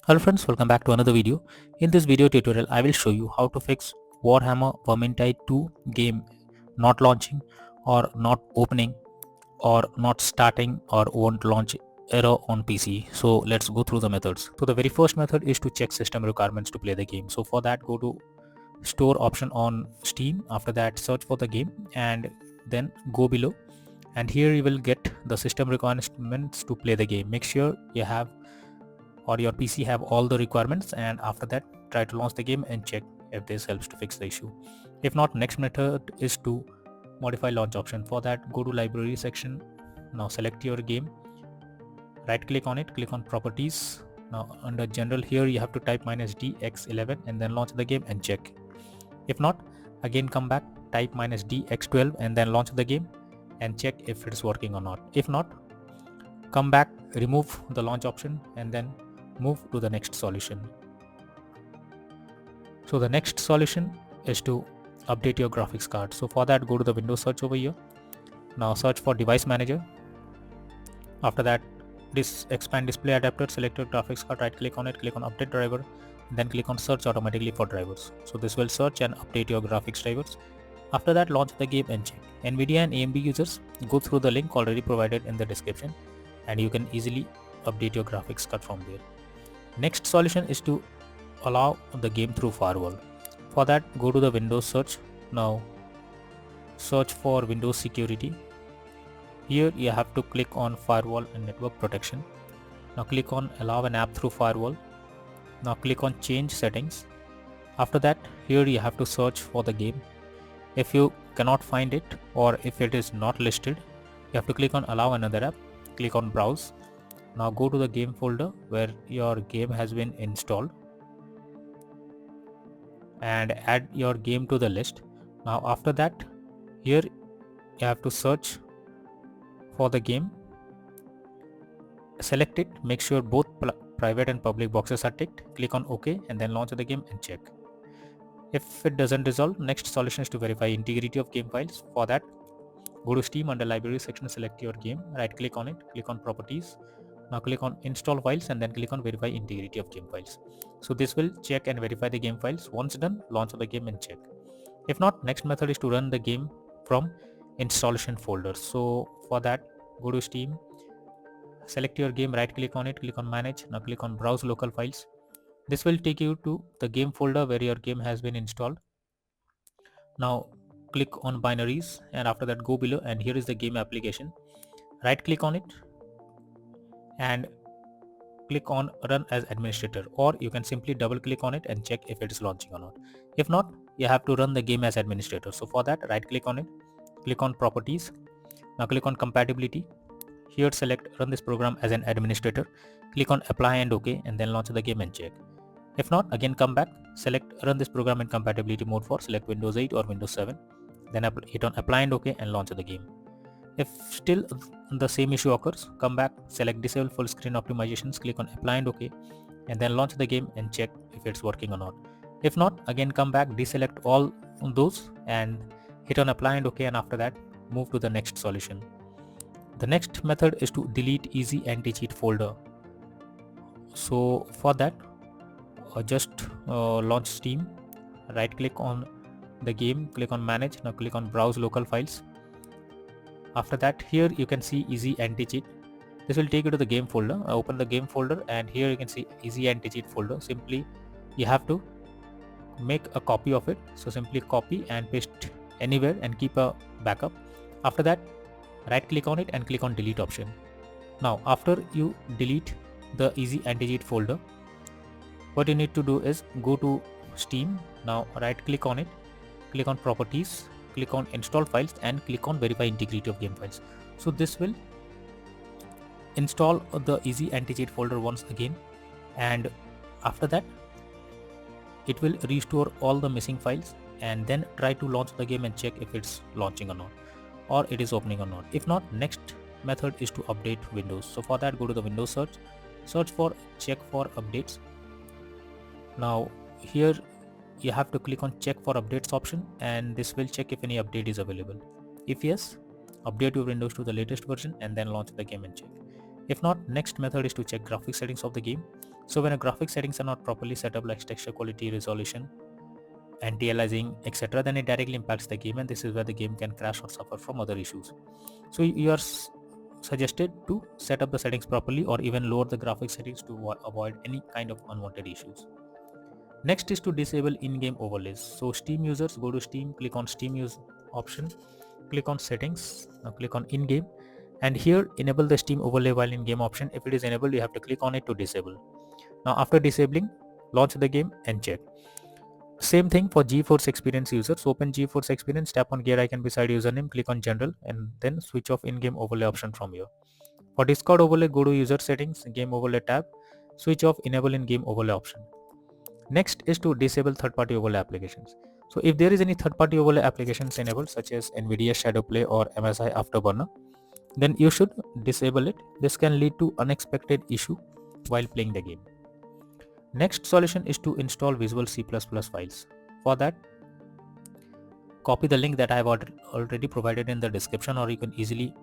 Hello friends, welcome back to another video. In this video tutorial, I will show you how to fix Warhammer Vermintide 2 game not launching or not opening or not starting or won't launch error on PC. So let's go through the methods. So the very first method is to check system requirements to play the game. So for that, go to store option on Steam. After that, search for the game and then go below. And here you will get the system requirements to play the game. Make sure you have or your PC have all the requirements, and after that try to launch the game and check if this helps to fix the issue. If not, next method is to modify launch option. For that, go to library section. Now select your game, right click on it, click on properties. Now under general, here you have to type -dx11 and then launch the game and check. If not, again come back, type -dx12 and then launch the game and check if it is working or not. If not, come back, remove the launch option and then move to the next solution. So the next solution is to update your graphics card. So for that, go to the Windows search over here. Now search for device manager. After that, this expand display adapter, select your graphics card, right click on it, click on update driver, then click on search automatically for drivers. So this will search and update your graphics drivers. After that, launch the game and check. NVIDIA and AMD users, go through the link already provided in the description and you can easily update your graphics card from there. Next solution is to allow the game through firewall. For that, go to the Windows search. Now search for Windows security. Here you have to click on firewall and network protection. Now click on allow an app through firewall. Now click on change settings. After that, here you have to search for the game. If you cannot find it or if it is not listed, you have to click on allow another app, click on browse. Now go to the game folder where your game has been installed and add your game to the list. Now after that, here you have to search for the game, select it, make sure both private and public boxes are ticked, click on OK and then launch the game and check. If it doesn't resolve, next solution is to verify integrity of game files. For that, go to Steam, under library section, select your game, right click on it, click on properties. Now click on install files and then click on verify integrity of game files. So this will check and verify the game files. Once done, launch the game and check. If not, next method is to run the game from installation folder. So for that, go to Steam, select your game, right click on it, click on manage. Now click on browse local files. This will take you to the game folder where your game has been installed. Now click on binaries and after that go below and here is the game application. Right click on it and click on run as administrator, or you can simply double click on it and check if it is launching or not. If not, you have to run the game as administrator. So for that, right click on it, click on properties. Now click on compatibility. Here select run this program as an administrator, click on apply and OK and then launch the game and check. If not, again come back, select run this program in compatibility mode for select Windows 8 or Windows 7, then hit on apply and OK and launch the game. If still the same issue occurs, come back, select disable full screen optimizations, click on apply and OK and then launch the game and check if it's working or not. If not, again come back, deselect all those and hit on apply and OK and after that move to the next solution. The next method is to delete EasyAntiCheat folder. So for that, just launch Steam, right click on the game, click on manage, now click on browse local files. After that, here you can see EasyAntiCheat. This will take you to the game folder. Open the game folder and here you can see EasyAntiCheat folder. Simply you have to make a copy of it. So simply copy and paste anywhere and keep a backup. After that, right click on it and click on delete option. Now after you delete the EasyAntiCheat folder, what you need to do is go to Steam. Now right click on it, click on properties, click on install files and click on verify integrity of game files. So this will install the EasyAntiCheat folder once again, and after that it will restore all the missing files and then try to launch the game and check if it's launching or not, or it is opening or not. If not, next method is to update Windows. So for that, go to the Windows search for check for updates. Now here you have to click on check for updates option and this will check if any update is available. If yes, update your Windows to the latest version and then launch the game and check. If not, next method is to check graphics settings of the game. So when a graphic settings are not properly set up, like texture quality, resolution, anti-aliasing, etc., then it directly impacts the game, and this is where the game can crash or suffer from other issues. So you are suggested to set up the settings properly, or even lower the graphic settings to avoid any kind of unwanted issues. Next is to disable in-game overlays. So Steam users, go to Steam, click on Steam use option, click on settings, now click on in-game, and here enable the Steam overlay while in-game option. If it is enabled, you have to click on it to disable. Now after disabling, launch the game and check. Same thing for GeForce Experience users. Open GeForce Experience, tap on gear icon beside username, click on general, and then switch off in-game overlay option from here. For Discord overlay, go to user settings, game overlay tab, switch off enable in-game overlay option. Next is to disable third-party overlay applications. So if there is any third-party overlay applications enabled, such as NVIDIA Shadowplay or MSI Afterburner, then you should disable it. This can lead to unexpected issue while playing the game. Next solution is to install Visual C++ files. For that, copy the link that I have already provided in the description, or you can easily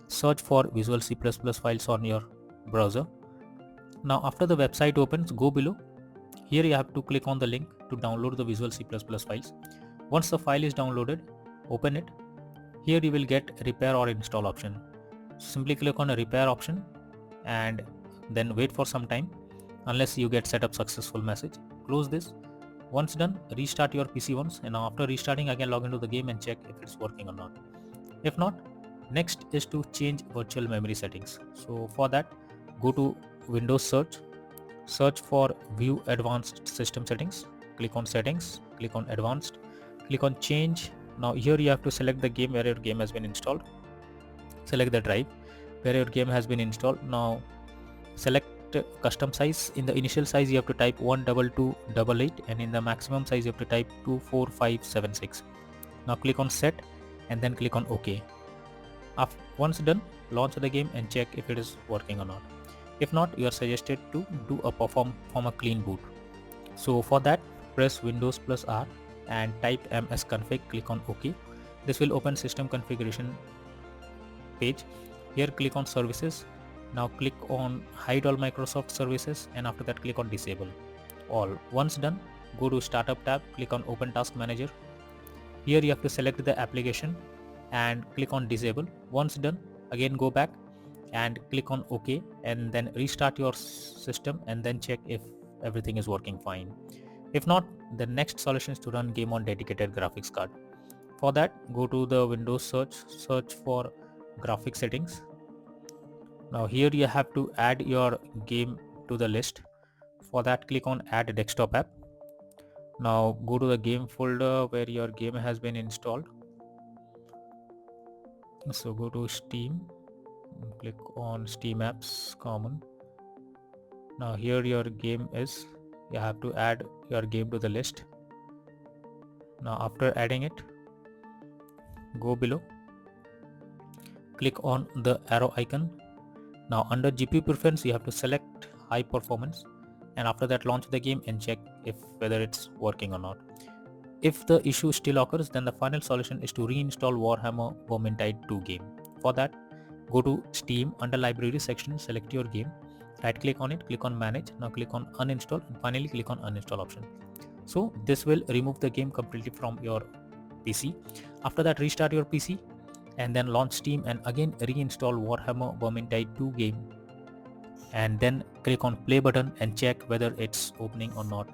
search for Visual C++ files on your browser. Now after the website opens, go below. Here you have to click on the link to download the Visual C++ files. Once the file is downloaded, open it. Here you will get repair or install option. Simply click on a repair option and then wait for some time unless you get setup successful message. Close this. Once done, restart your PC once, and after restarting again log into the game and check if it's working or not. If not, next is to change virtual memory settings. So for that, go to Windows search for view advanced system settings, click on settings, click on advanced, click on change. Now here you have to select the game where your game has been installed, select the drive where your game has been installed. Now select custom size. In the initial size you have to type 12288, and in the maximum size you have to type 24576. Now click on set and then click on OK. Once done, launch the game and check if it is working or not. If not, you are suggested to do a perform a clean boot. So for that, press Windows plus R and type msconfig, click on OK. This will open system configuration page. Here click on services. Now click on hide all Microsoft services, and after that click on disable all. Once done, go to startup tab, click on open task manager. Here you have to select the application and click on disable. Once done, again go back and click on OK, and then restart your system and then check if everything is working fine. If not, the next solution is to run game on dedicated graphics card. For that, go to the Windows search for graphic settings. Now here you have to add your game to the list. For that, click on add desktop app. Now go to the game folder where your game has been installed. So go to Steam, click on Steam apps common. Now here your game is, you have to add your game to the list. Now after adding it, go below, click on the arrow icon. Now under GPU preference you have to select high performance, and after that launch the game and check if whether it's working or not. If the issue still occurs, then the final solution is to reinstall Warhammer Vermintide 2 game. For that, go to Steam, under library section, select your game, right click on it, click on manage. Now click on uninstall and finally click on uninstall option. So this will remove the game completely from your PC. After that, restart your PC and then launch Steam and again reinstall Warhammer Vermintide 2 game, and then click on play button and check whether it's opening or not